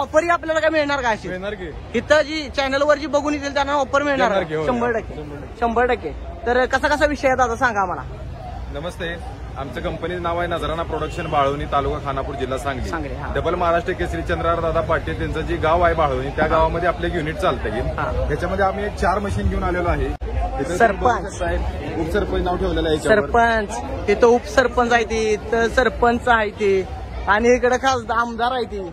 ऑफरही आपल्याला काय मिळणार का अशी? मिळणार की इथं जी चॅनलवर जी बघून येतील त्यांना ऑफर मिळणार मिळणार की, हो. 100%. तर कसा विषय आहे दादा सांगा आम्हाला. नमस्ते. आमचं कंपनीचं नाव आहे नजराना प्रोडक्शन, बाळवणी, तालुका खानापूर, जिल्हा सांगली, सांगली. हा. डबल महाराष्ट्र केसरी चंद्रार दादा पाटील त्यांचं जे गाव आहे बाळवणी, त्या गावामध्ये आपले एक युनिट चालतं हा. त्याच्यामध्ये आम्ही 4 मशीन घेऊन आलेलो आहे. इथं सरपंच. उपसरपंच नाव ठेवलेलं आहे याच्यावर. सरपंच, तिथं उपसरपंच आहे ती, इथं सरपंच आहे ती, आणि इकडे खासदार आमदार आहे ती.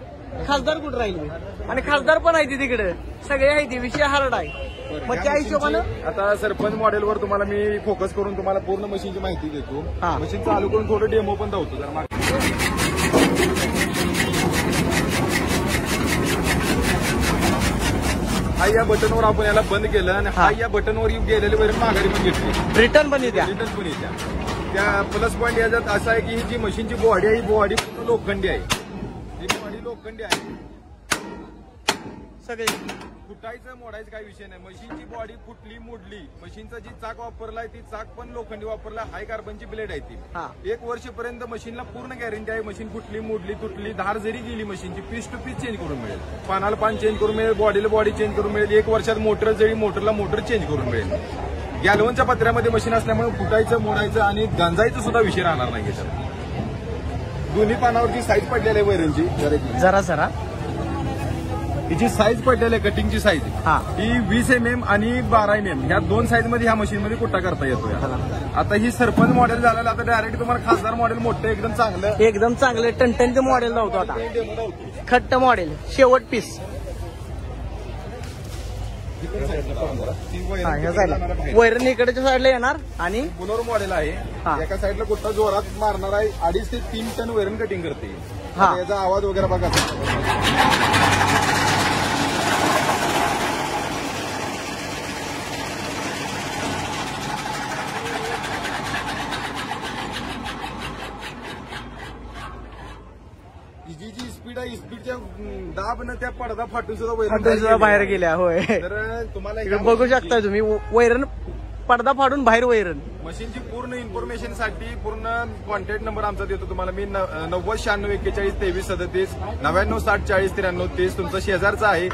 खासदार कुठं राहिली? आणि खासदार पण आहे ती तिकडे. सगळे आहे ती. विषय हार्ड आहे. मग त्या हिशोबानं आता सरपंच मॉडेलवर तुम्हाला मी फोकस करून तुम्हाला पूर्ण मशीनची माहिती देतो. हा. मशीन चालू करून थोडं डेमो पण धावतो जरा. हा या बटनवर आपण याला बंद केलं आणि हा या बटनवर गेलेले वैरण माघारी पण घेतली. रिटर्न पण येत्या. रिटर्न पण येत्या. त्या प्लस पॉईंट याच्यात असा आहे की ही जी मशीनची बॉडी आहे ही बॉडी पूर्ण लोखंडी आहे. ही बॉडी लोखंडी आहे. सगळे फुटायचं मोडायचं काही विषय नाही. मशीनची बॉडी फुटली मोडली, मशीनचं जी चाक वापरलाय ती चाक पण लोखंडी वापरला. हाय कार्बनची ब्लेड आहे ती. 1 वर्षपर्यंत मशीनला पूर्ण गॅरंटी आहे. मशीन फुटली मोडली तुटली धार जरी गेली मशीनची पीस टू पीस चेंज करून मिळेल. पानाला पान चेंज करून मिळेल, बॉडीला बॉडी चेंज करून मिळेल. 1 वर्षात मोटर जरी मोटरला मोटर चेंज करून मिळेल. गॅलवनच्या पत्र्यामध्ये मशीन असल्यामुळे फुटायचं मोडायचं आणि गांजायचं सुद्धा विषय राहणार नाही याच्यात. दोन्ही पानावरची साईज पडलेली आहे वैरणची. जरा हिची साईज पडलेली आहे. कटिंगची साईज ही 20 mm आणि 12 mm ह्या 2 साईज मध्ये ह्या मशीन मध्ये कुट्टा करता येतो. आता ही सरपंच मॉडेल झालेलं. आता डायरेक्ट तुम्हाला खासदार मॉडेल मोठं एकदम चांगलं टनटनचं मॉडेल धावतो आता. खट्ट मॉडेल शेवट पीस. वैरण इकडच्या साईडला येणार आणि पुनर मॉडेल आहे. एका साईडला कुठला जोरात मारणार आहे. 2.5 ते 3 टन वैरण कटिंग करते. याचा आवाज वगैरे बघा. जी स्पीड आहे स्पीडच्या दाबनं त्या पडदा फाटून सुद्धा वैरण बाहेर गेल्या. होय. तर तुम्हाला बघू शकता तुम्ही वैरण पडदा फाडून बाहेर वैरण. मशीनची पूर्ण इन्फॉर्मेशन साठी पूर्ण कॉन्टॅक्ट नंबर आमचा देतो तुम्हाला मी. 90 96 41 23 37 99 60 40 93 30 तुमचा शेजारचा आहे.